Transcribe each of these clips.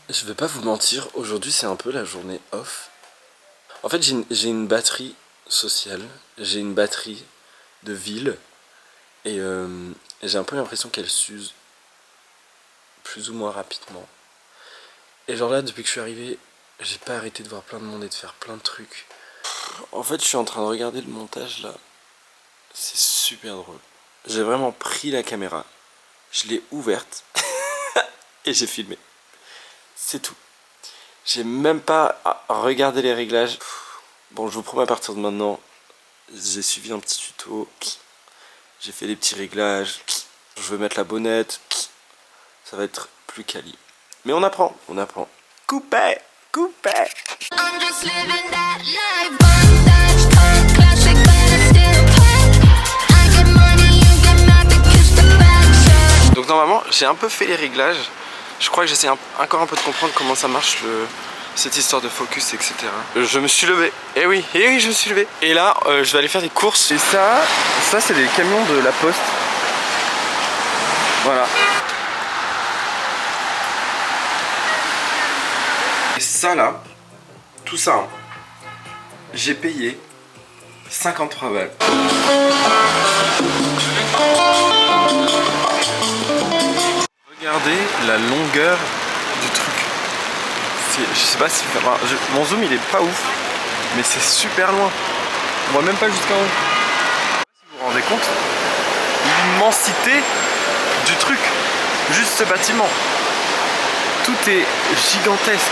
Je vais pas vous mentir, aujourd'hui c'est un peu la journée off. En fait j'ai une batterie sociale, j'ai une batterie de ville et j'ai un peu l'impression qu'elle s'use plus ou moins rapidement. Et genre là depuis que je suis arrivé, j'ai pas arrêté de voir plein de monde et de faire plein de trucs. En fait je suis en train de regarder le montage là, c'est super drôle. J'ai vraiment pris la caméra, je l'ai ouverte et j'ai filmé. C'est tout. J'ai même pas regardé les réglages. Bon, je vous promets à partir de maintenant, j'ai suivi un petit tuto. J'ai fait des petits réglages. Je vais mettre la bonnette. Ça va être plus quali. Mais on apprend, on apprend. Coupé, coupé. Donc normalement, j'ai un peu fait les réglages. Je crois que j'essaie encore un peu de comprendre comment ça marche cette histoire de focus, etc. Je me suis levé. Eh oui, je me suis levé. Et là, je vais aller faire des courses. Et ça c'est des camions de la poste. Voilà. Et ça là, tout ça, hein, j'ai payé 53 balles. Regardez la longueur du truc. Je sais pas si... Enfin, mon zoom il est pas ouf, mais c'est super loin. On voit même pas jusqu'en haut. Je sais pas si vous vous rendez compte l'immensité du truc. Juste ce bâtiment. Tout est gigantesque.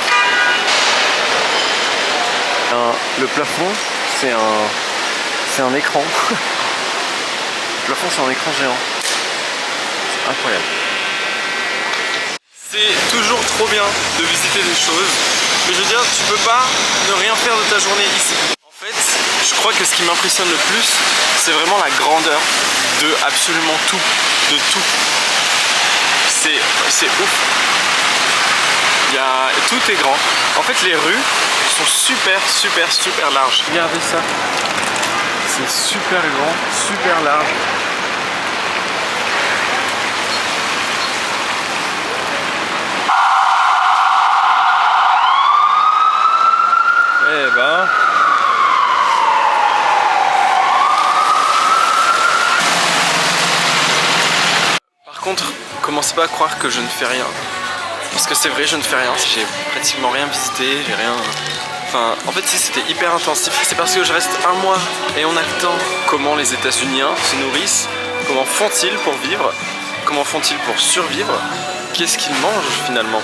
Le plafond, c'est un écran. Le plafond, c'est un écran géant. C'est incroyable. C'est toujours trop bien de visiter des choses, mais je veux dire, tu peux pas ne rien faire de ta journée ici. En fait, je crois que ce qui m'impressionne le plus, c'est vraiment la grandeur de absolument tout, de tout. C'est ouf. Tout est grand. En fait, les rues sont super larges. Regardez ça. C'est super grand, super large. Eh ben... Par contre, commencez pas à croire que je ne fais rien. Parce que c'est vrai, je ne fais rien. J'ai pratiquement rien visité, j'ai rien... Enfin, en fait, si c'était hyper intensif, c'est parce que je reste un mois et on a le temps. Comment les États-Uniens se nourrissent? Comment font-ils pour vivre? Comment font-ils pour survivre? Qu'est-ce qu'ils mangent finalement?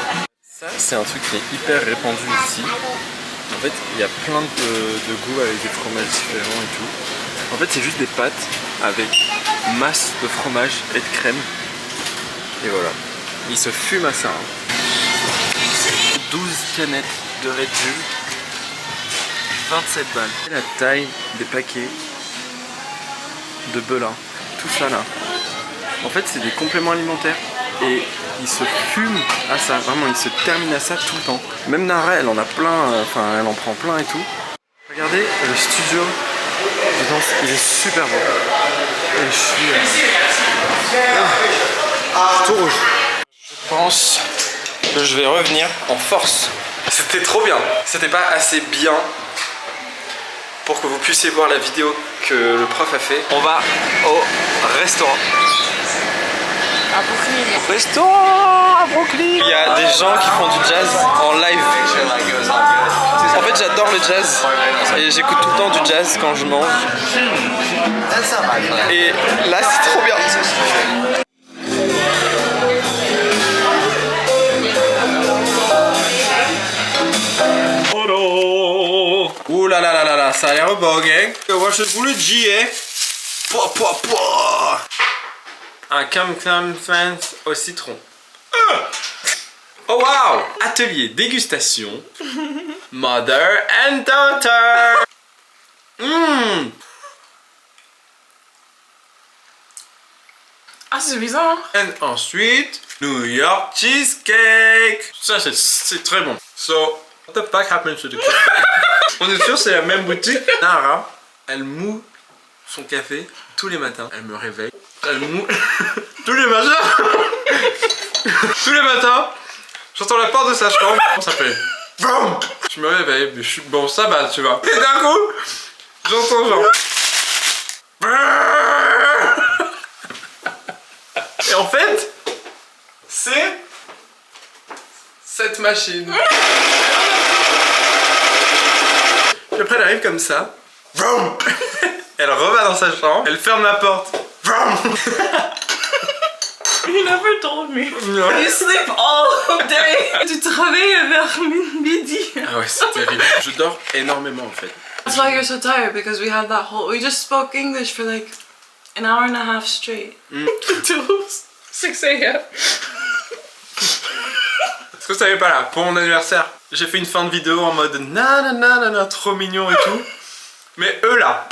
Ça, c'est un truc qui est hyper répandu ici. En fait, il y a plein de goûts avec des fromages différents et tout. En fait, c'est juste des pâtes avec masse de fromage et de crème. Et voilà. Il se fume à ça. Hein. 12 canettes de Red Bull. 27 balles. Et la taille des paquets de Belin. Tout ça là. En fait, c'est des compléments alimentaires. Et il se fume à ça, vraiment il se termine à ça tout le temps. Même Nara elle en a plein, enfin elle en prend plein et tout. Regardez le studio de danse, il est super beau. Et je suis tout rouge. Je pense que je vais revenir en force. C'était trop bien, c'était pas assez bien pour que vous puissiez voir la vidéo que le prof a fait. On va au restaurant. À Brooklyn. Restaurant à Brooklyn. Il y a des gens qui font du jazz en live. En fait j'adore le jazz et j'écoute tout le temps du jazz quand je mange. Et là c'est trop bien. Ouh là là là là là, ça a l'air beau, gang. Je vous le dis, hein. Un cam France au citron. Oh wow! Atelier dégustation. Mother and daughter. Ah, c'est bizarre. Et ensuite, New York cheesecake. Ça c'est très bon. So, what the fuck happened to the café? On est sûr c'est la même boutique. Nara, elle moue son café tous les matins. Elle me réveille. Elle moue tous les matins. Tous les matins. J'entends la porte de sa chambre. Ça fait BOUM. Je me réveille, mais je suis bon, ça va, tu vois. Et d'un coup, j'entends genre. Et en fait, c'est cette machine. Puis après, elle arrive comme ça. BOUM. Elle reva dans sa chambre, elle ferme la porte. BOUM. You never told me. Non. You sleep all day. Tu travailles vers midi. Ah ouais, c'est terrible. Je dors énormément en fait. That's why you're so tired, because we had that whole. We just spoke English for like an hour and a half straight. Till 6 a.m. Est-ce que vous savez pas là, pour mon anniversaire, j'ai fait une fin de vidéo en mode nanana, trop mignon et tout. Mais eux là,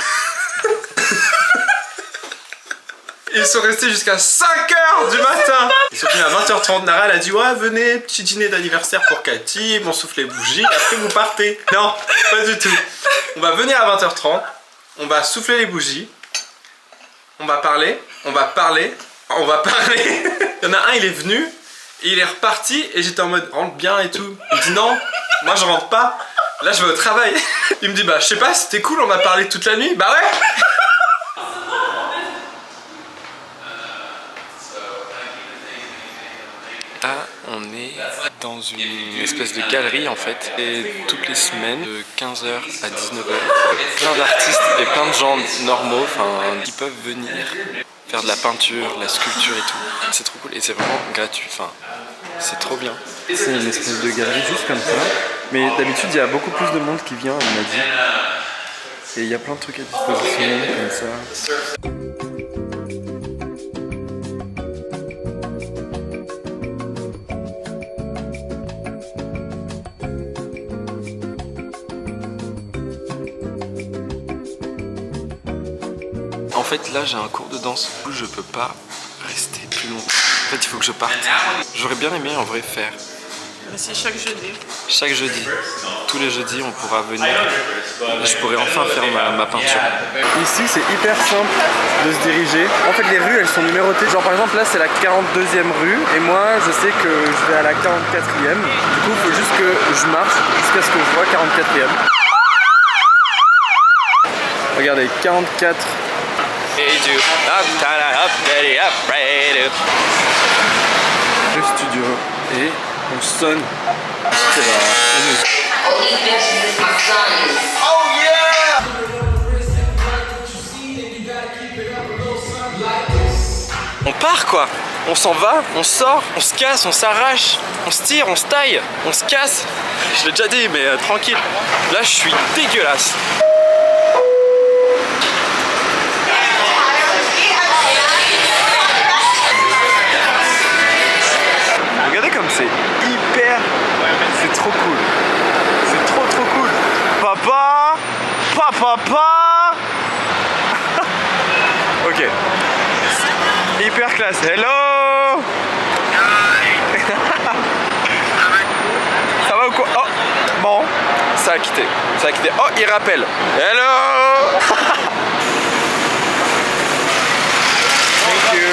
ils sont restés jusqu'à 5h du matin. Ils sont venus à 20h30. Nara elle a dit ouais venez, petit dîner d'anniversaire pour Cathy, on souffle les bougies, après vous partez. Non, pas du tout. On va venir à 20h30, on va souffler les bougies, on va parler. Il y en a un, il est venu, et il est reparti, et j'étais en mode rentre bien et tout. Il me dit non, moi je rentre pas, là je vais au travail. Il me dit bah je sais pas, c'était cool, on a parlé toute la nuit. Bah ouais. Là, on est dans une espèce de galerie en fait, et toutes les semaines, de 15h à 19h, plein d'artistes et plein de gens normaux, qui peuvent venir faire de la peinture, de la sculpture et tout. C'est trop cool et c'est vraiment gratuit, c'est trop bien. C'est une espèce de galerie juste comme ça, mais d'habitude il y a beaucoup plus de monde qui vient, on m'a dit. Et il y a plein de trucs à disposition comme ça. En fait là j'ai un cours de danse où je peux pas rester plus longtemps. En fait il faut que je parte. J'aurais bien aimé en vrai faire. Mais c'est chaque jeudi. Chaque jeudi. Tous les jeudis on pourra venir. Je pourrais enfin faire ma peinture. Ici c'est hyper simple de se diriger. En fait les rues elles sont numérotées. Genre par exemple là c'est la 42e rue. Et moi je sais que je vais à la 44e. Du coup il faut juste que je marche jusqu'à ce que je vois 44e. Regardez 44. Le studio et on sonne. On part quoi. On s'en va, on sort, on se casse, on s'arrache, on se tire, on se taille, on se casse. Je l'ai déjà dit mais tranquille. Là je suis dégueulasse. C'est hyper, c'est trop cool, c'est trop cool. Papa, ok, hyper classe. Hello. Ça va ou quoi? Oh, bon, ça a quitté. Oh, il rappelle. Hello. Thank you.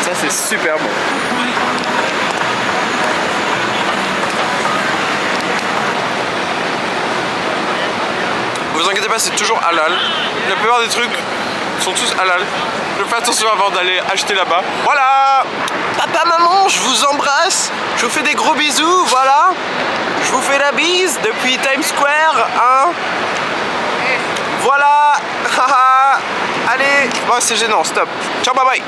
Ça c'est super bon. Vous inquiétez pas, c'est toujours halal. La plupart des trucs sont tous halal. Je fais attention avant d'aller acheter là-bas. Voilà. Papa, maman, je vous embrasse. Je vous fais des gros bisous, voilà. Je vous fais la bise depuis Times Square, hein. Voilà. Allez, bon, c'est gênant, stop. Ciao, bye bye.